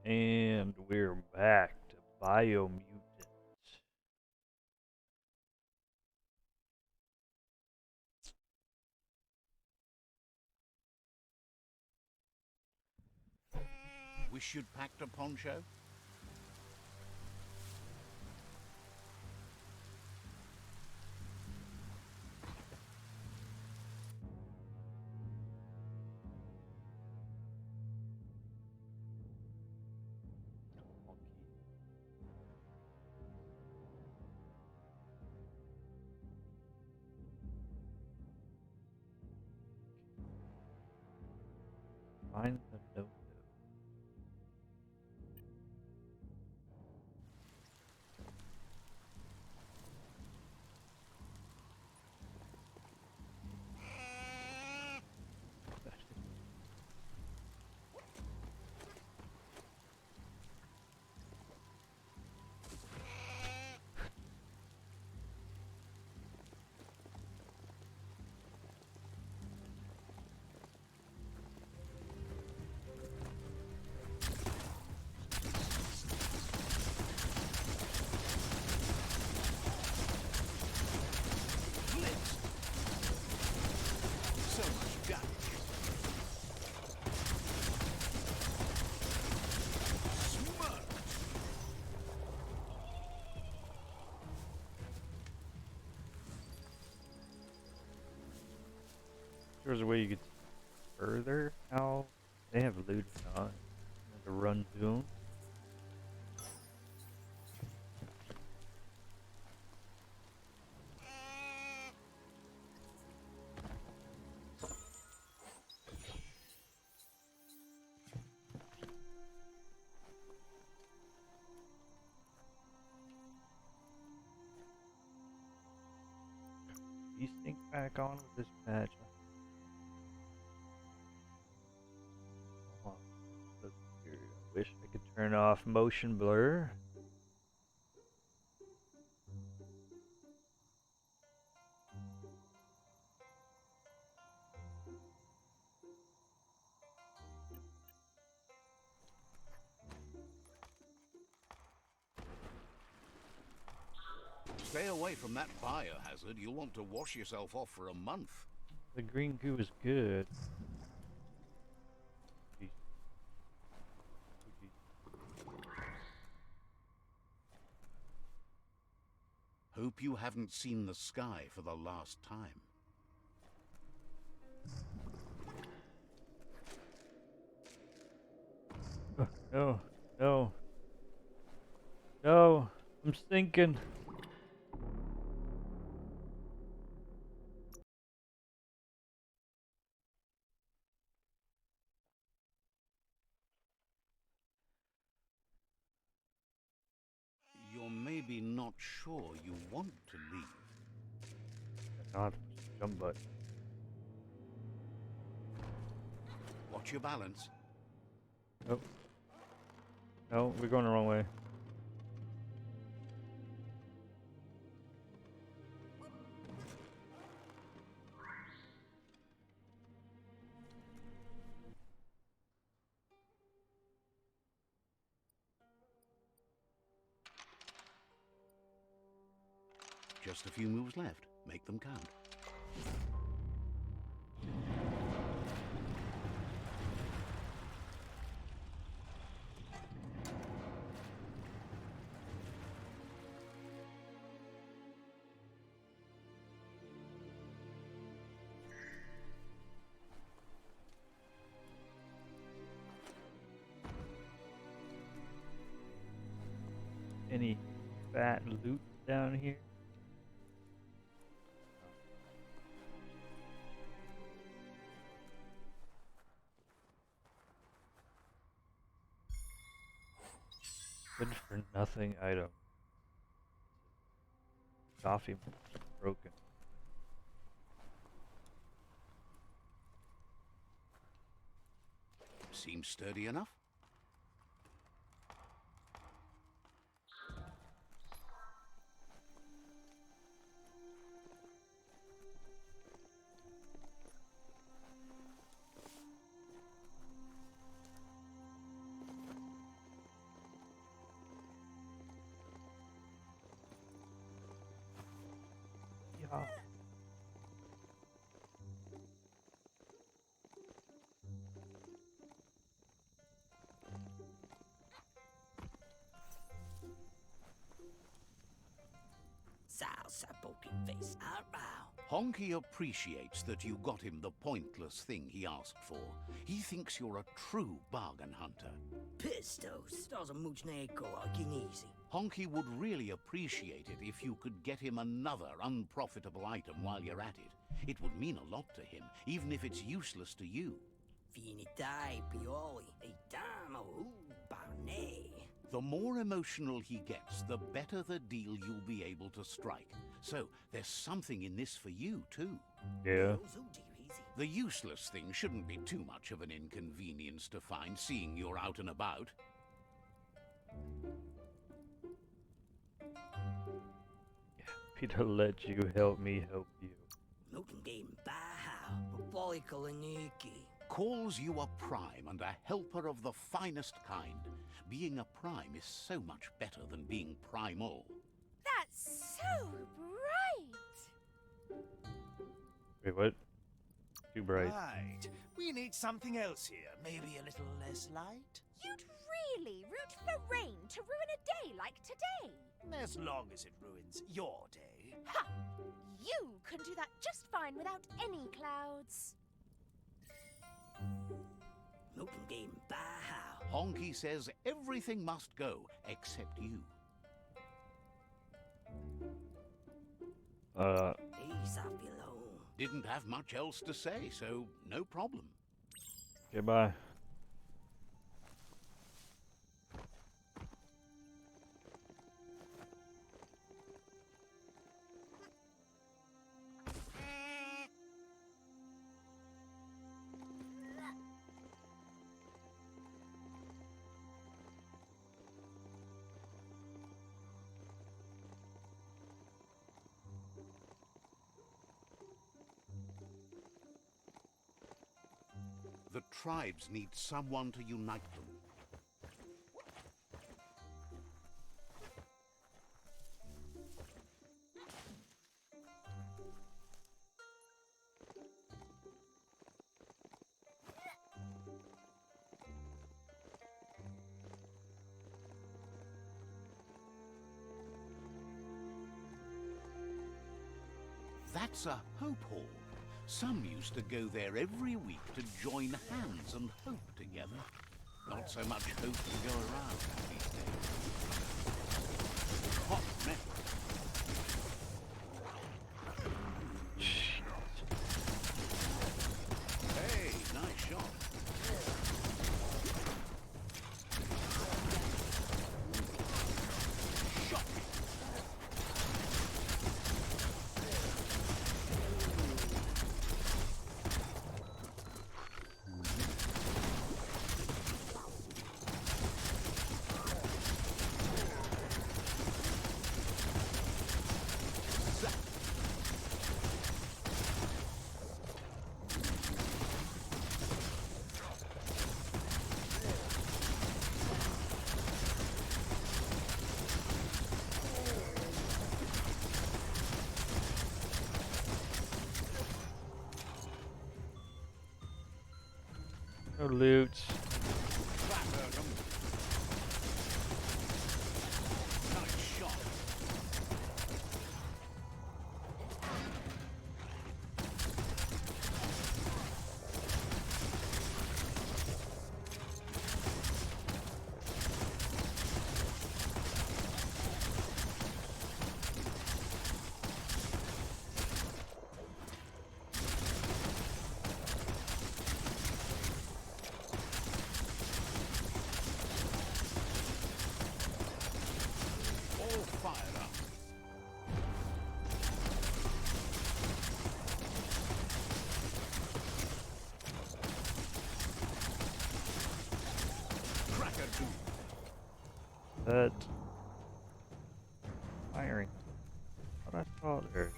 And we're back to Biomutant. Wish you'd packed a poncho? Find the note. So much damage. Smart. There's a way you could further how they have loot or not. To run to them. You sync back on with this patch. Hold on. Look here. I wish I could turn off motion blur. Stay away from that biohazard. You'll want to wash yourself off for a month. The green goo is good. Hope you haven't seen the sky for the last time. No, no, no, I'm sinking. You're maybe not sure you want to leave. I'll have to push the jump button. Watch your balance. Oh. No, we're going the wrong way. Just a few moves left. Make them count. Any fat loot down here? Good for nothing item. Coffee broken. Seems sturdy enough. face. Honky appreciates that you got him the pointless thing he asked for. He thinks you're a true bargain hunter. Pistos, does a muchneko easy. Honky would really appreciate it if you could get him another unprofitable item while you're at it. It would mean a lot to him, even if it's useless to you. Finitai pioli, e damo barne. The more emotional he gets, the better the deal you'll be able to strike. So, there's something in this for you, too. Yeah. The useless thing shouldn't be too much of an inconvenience to find, seeing you're out and about. Peter, let you help me help you. Calls you a prime and a helper of the finest kind. Being a prime is so much better than being primal. That's so bright! Wait, what? Too bright. Right. We need something else here. Maybe a little less light? You'd really root for rain to ruin a day like today. As long as it ruins your day. Ha! You can do that just fine without any clouds. Honky says everything must go, except you. Didn't have much else to say, so no problem. Goodbye. The tribes need someone to unite them. That's a hope hall. Some used to go there every week to join hands and hope together. Not so much hope to go around these days. Hot mech. Hey, nice shot. Shocking. No loot. Clattered 'em. Nice shot. All fired up. Cracker two. That firing. What I saw there.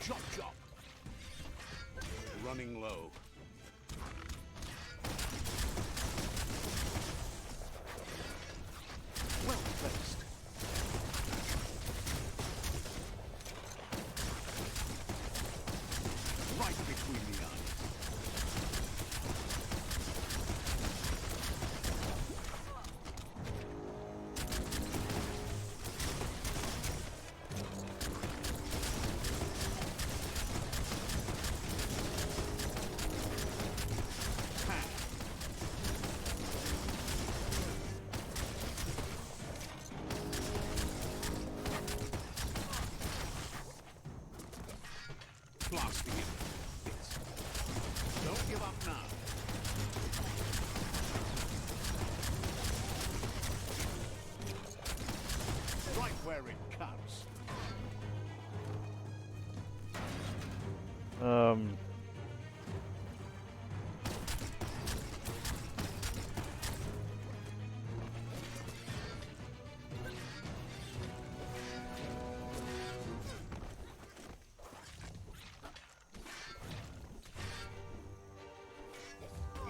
Chop chop. Running low. Well placed. Right between blasting it. Yes. Don't give up now. Right where it cuts.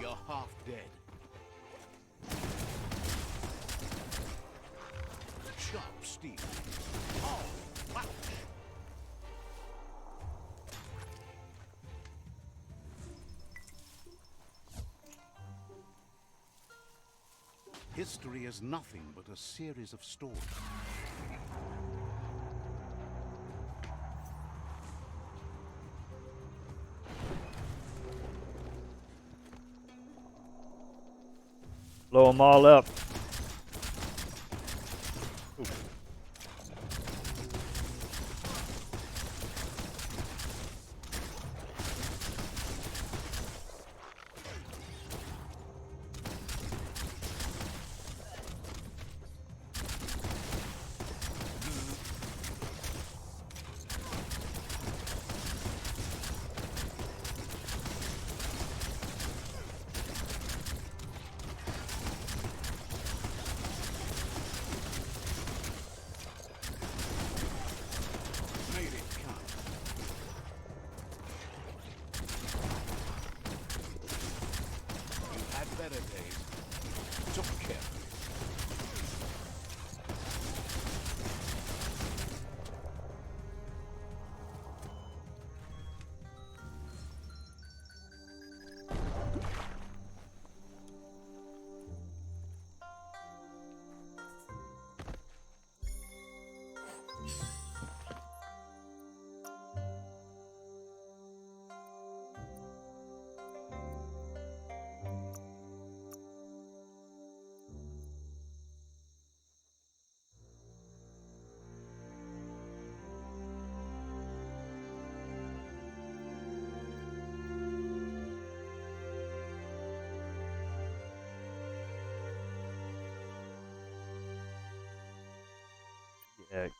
You're half dead. Sharp steel. Oh, ouch. History is nothing but a series of stories. Blow them all up. Ooh. Made it count. You had better days. Took care of it. X.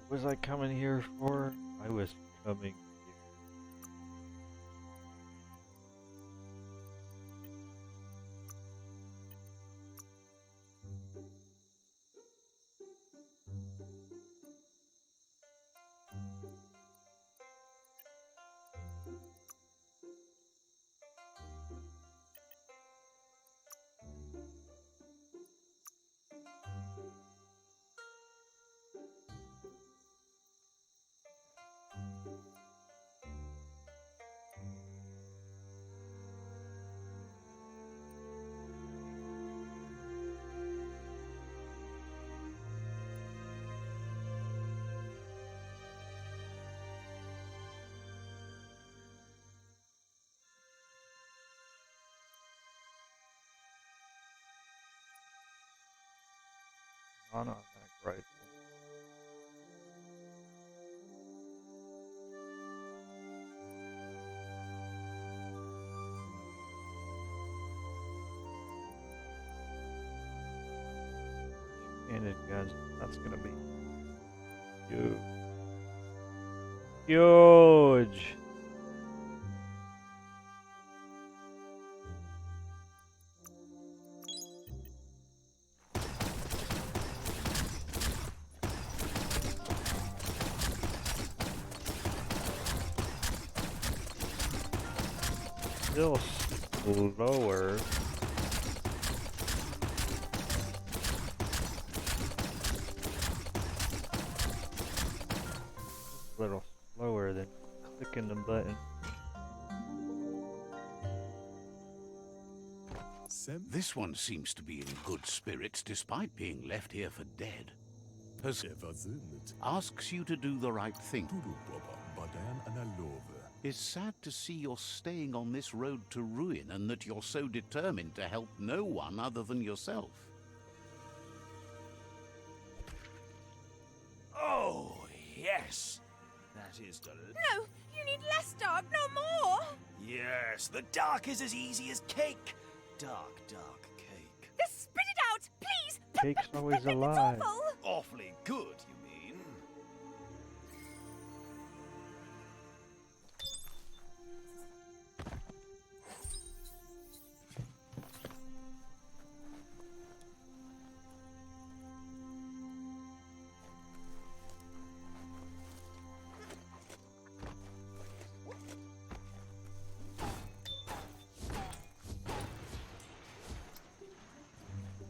What was I coming here for? I was coming here. Oh no, right. Handed guns. That's gonna be huge. Huge. Still slower. A little slower than clicking the button. This one seems to be in good spirits despite being left here for dead. Asks you to do the right thing. Is sad to see you're staying on this road to ruin and that you're so determined to help no one other than yourself. Oh, yes. That is delicious. No, you need less dark, no more. Yes, the dark is as easy as cake. Dark, dark cake. Just spit it out, please. Cake's always It's alive. awful. Awfully good, you mean?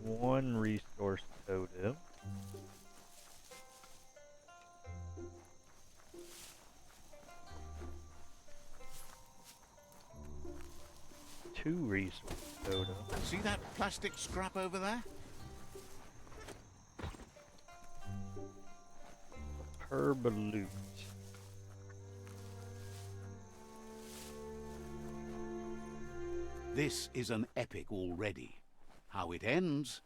One resource totem. Two resource totems. See that plastic scrap over there? Herbalute. This is an epic already. How it ends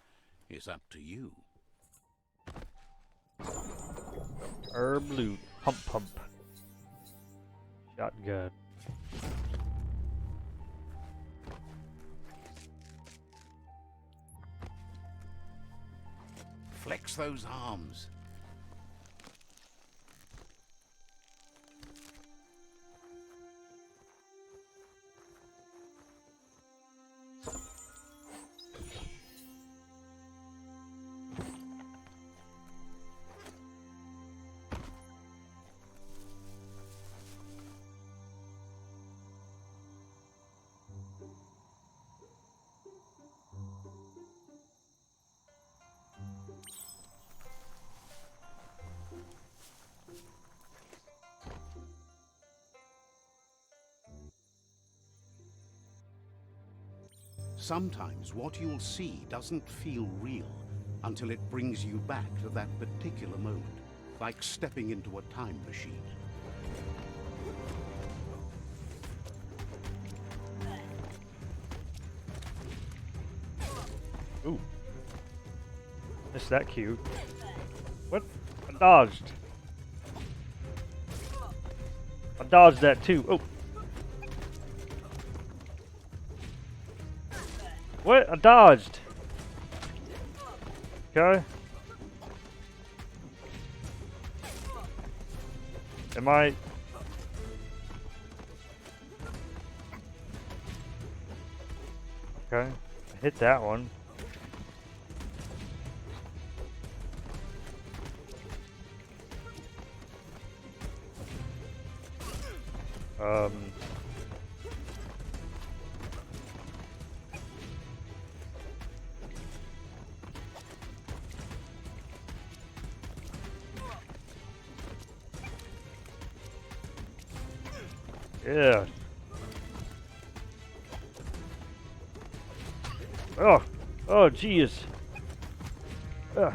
is up to you. Herbalute. Pump pump. Shotgun. Flex those arms. Sometimes what you'll see doesn't feel real until it brings you back to that particular moment, like stepping into a time machine. Ooh. It's that cute. What? I dodged. I dodged that too. Oh. What? I dodged. Okay. Am I? Okay. I hit that one. Yeah. Oh. Oh, jeez. Ugh.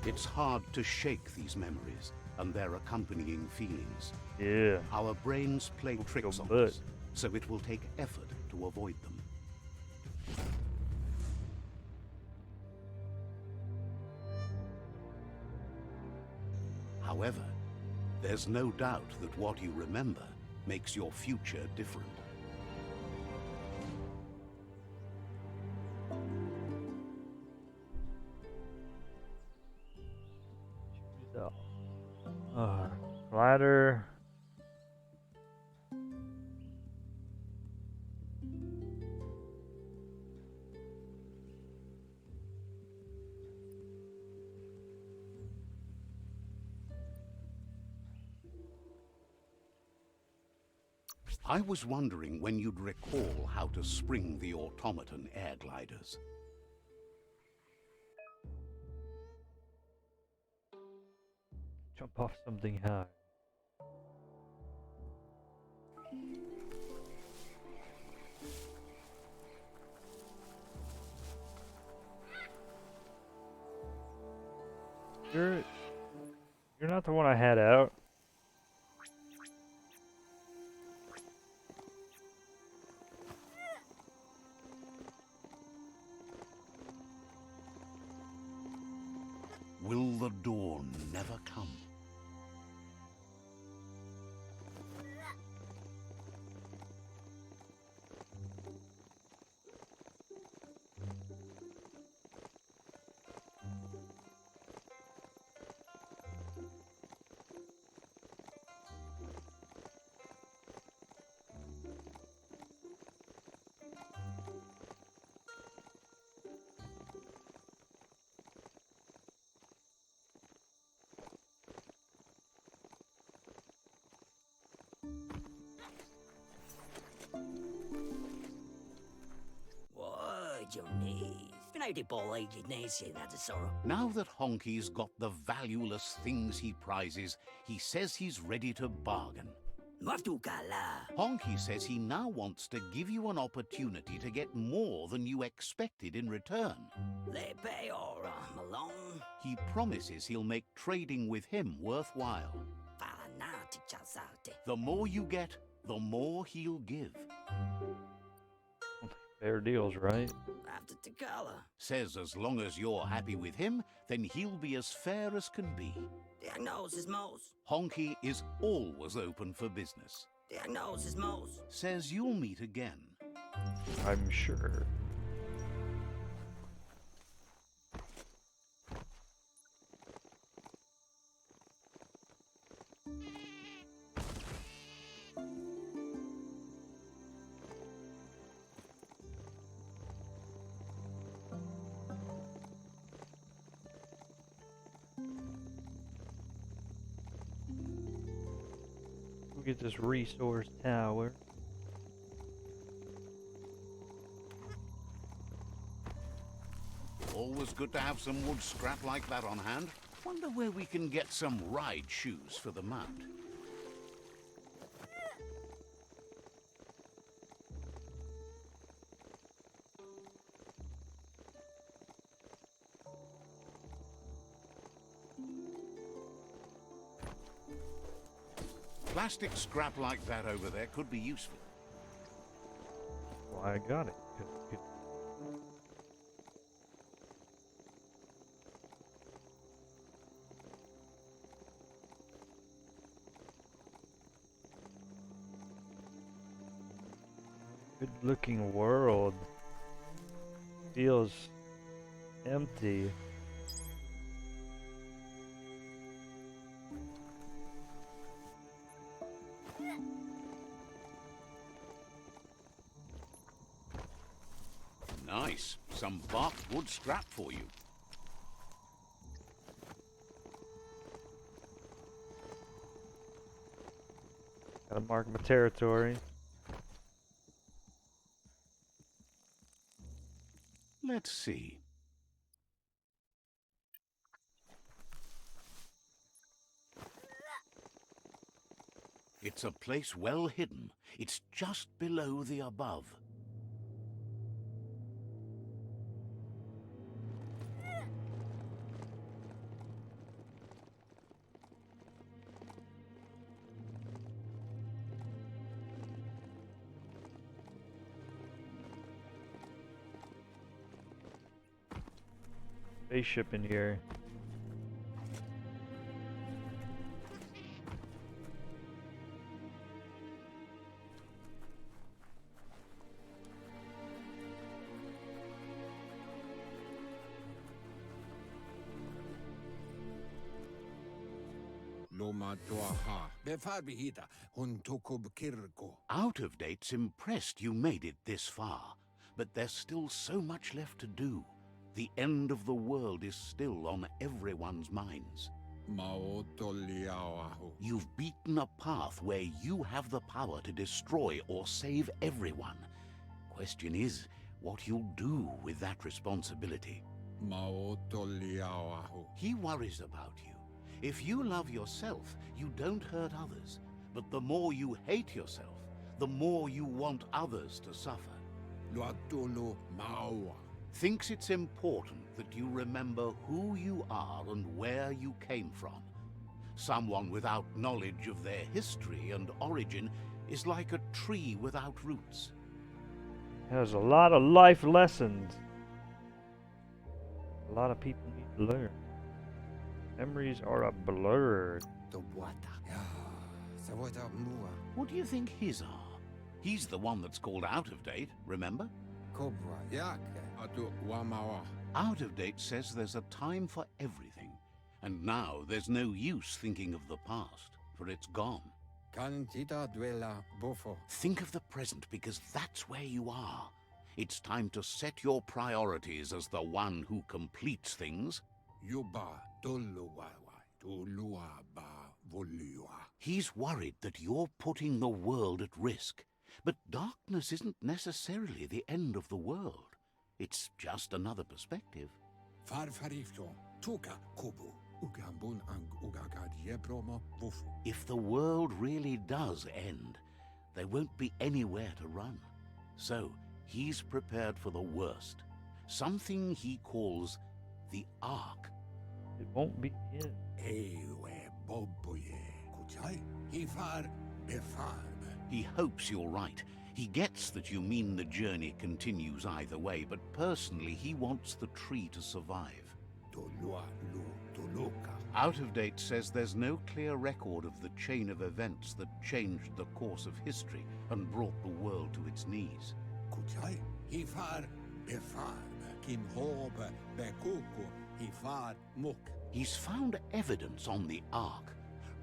It's hard to shake these memories and their accompanying feelings. Yeah. Our brains play tricks on butt. us, so it will take effort to avoid them. However, there's no doubt that what you remember makes your future different. Ladder. I was wondering when you'd recall how to spring the automaton air gliders. Jump off something high. You're not the one I had out. Will the dawn never come? What you need? Finite ball nation at the sorrow. Now that Honky's got the valueless things he prizes, he says he's ready to bargain. Maftukala. Honky says he now wants to give you an opportunity to get more than you expected in return. Le pay or Malone. He promises he'll make trading with him worthwhile. Fanati chasate. The more you get, the more he'll give. Fair deals, right? After Takala. Says as long as you're happy with him, then he'll be as fair as can be. Diagnosis most. Honky is always open for business. Diagnosis most. Says you'll meet again. I'm sure. We'll get this resource tower. Always good to have some wood scrap like that on hand. Wonder where we can get some ride shoes for the mount. Plastic scrap like that over there could be useful. Well, I got it. Good. Good-looking world. Feels empty. Nice. Some bark wood scrap for you. Gotta mark my territory. Let's see. It's a place well hidden. It's just below the above. Spaceship in here. Loma Tuaha, Befarbihita, Huntukub Kirko. Out of date's impressed you made it this far, but there's still so much left to do. The end of the world is still on everyone's minds. Maotoliawahu. You've beaten a path where you have the power to destroy or save everyone. Question is, what you'll do with that responsibility. Maotoliawahu. He worries about you. If you love yourself, you don't hurt others. But the more you hate yourself, the more you want others to suffer. Luatolo maua. Thinks it's important that you remember who you are and where you came from. Someone without knowledge of their history and origin is like a tree without roots. Has a lot of life lessons. A lot of people need to learn. Memories are a blur. The water. Yeah. The water mua. What do you think his are? He's the one that's called out of date, remember? Cobra. Yake. Atu wamawa. Out of date says there's a time for everything. And now there's no use thinking of the past, for it's gone. Cantita duela bofo. Think of the present, because that's where you are. It's time to set your priorities as the one who completes things. Yuba toluwawa. Tulua ba volua. He's worried that you're putting the world at risk. But darkness isn't necessarily the end of the world. It's just another perspective. Farfarifto. Tuka kubu. Ugambun ang ugagad yebromo bufu. If the world really does end, there won't be anywhere to run. So he's prepared for the worst. Something he calls the Ark. It won't be his. Ewe boboye. Kuchai. Hifar befarb. He hopes you're right. He gets that you mean the journey continues either way, but personally he wants the tree to survive. Tolua lu toluka. Out of date says there's no clear record of the chain of events that changed the course of history and brought the world to its knees. Kuchai. Hifar befarb. Kim hobe bekuku. Hifar muk. He's found evidence on the Ark,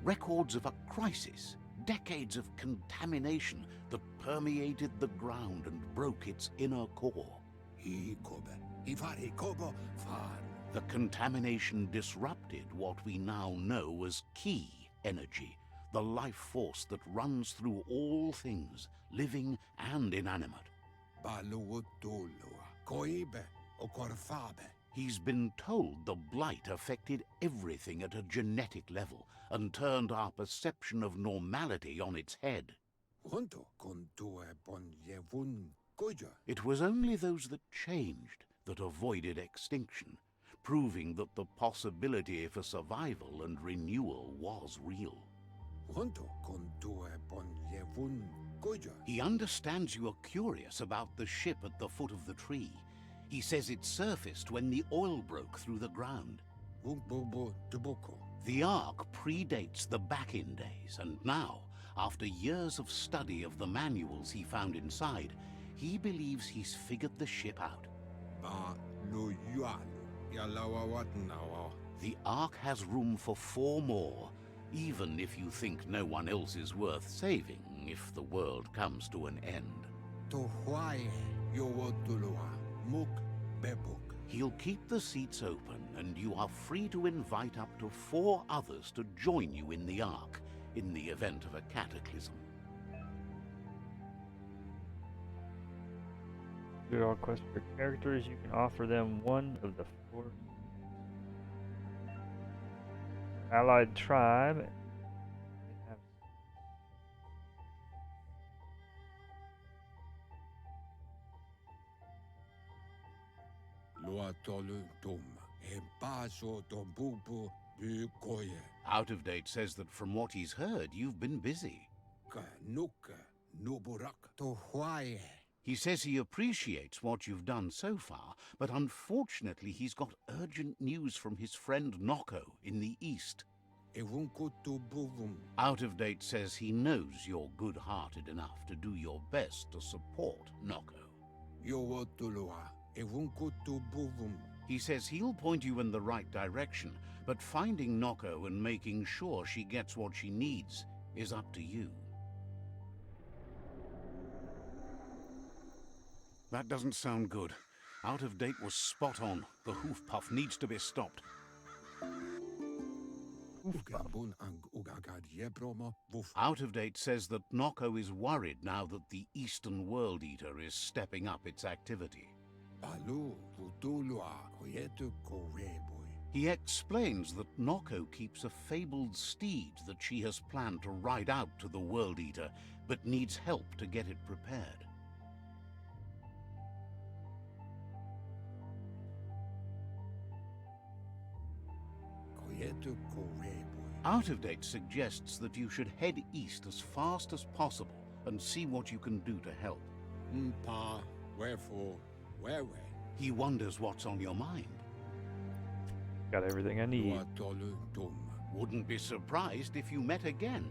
records of a crisis, decades of contamination that permeated the ground and broke its inner core. Hikobe. Hifar hikobo far. The contamination disrupted what we now know as key energy, the life force that runs through all things, living and inanimate. Baluutulua. Koibe. Okorfabe. He's been told the blight affected everything at a genetic level and turned our perception of normality on its head. Junto con tue bon yevun goja. It was only those that changed that avoided extinction, proving that the possibility for survival and renewal was real. Junto con tue bon yevun goja. He understands you are curious about the ship at the foot of the tree. He says it surfaced when the oil broke through the ground. Wumbobo tubuko. The Ark predates the back-in days, and now, after years of study of the manuals he found inside, he believes he's figured the ship out. Ba lo yualu. Yalawa watnawa. The Ark has room for 4 more, even if you think no one else is worth saving if the world comes to an end. To huaye yowotulua. Muk bebuk. He'll keep the seats open, and you are free to invite up to 4 others to join you in the Ark in the event of a cataclysm. Through our quest for characters, you can offer them one of the 4 allied tribe. Luatolu tum. Empaso tombubu bukoye. Out of date says that from what he's heard, you've been busy. Ka nuka nuburak. To huaye. He says he appreciates what you've done so far, but unfortunately he's got urgent news from his friend Noko in the east. Evunkutu buvum. Out of date says he knows you're good-hearted enough to do your best to support Noko. Yowotulua. Evunkutu buvum. He says he'll point you in the right direction, but finding Noko and making sure she gets what she needs is up to you. That doesn't sound good. Out of date was spot on. The hoof puff needs to be stopped. Ugambun ang ugagad yebromo buf. Out of date says that Noko is worried now that the Eastern World Eater is stepping up its activity. Balu utulua koyetu koweboy. He explains that Noko keeps a fabled steed that she has planned to ride out to the World Eater, but needs help to get it prepared. Coieto correbo. Out of Date suggests that you should head east as fast as possible and see what you can do to help. Pa, wherefore, where? He wonders what's on your mind. Got everything I need. Tuatolu dum. Wouldn't be surprised if you met again.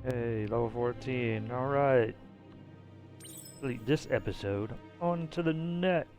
Hey, level 14. Alright. Delete this episode. On to the next.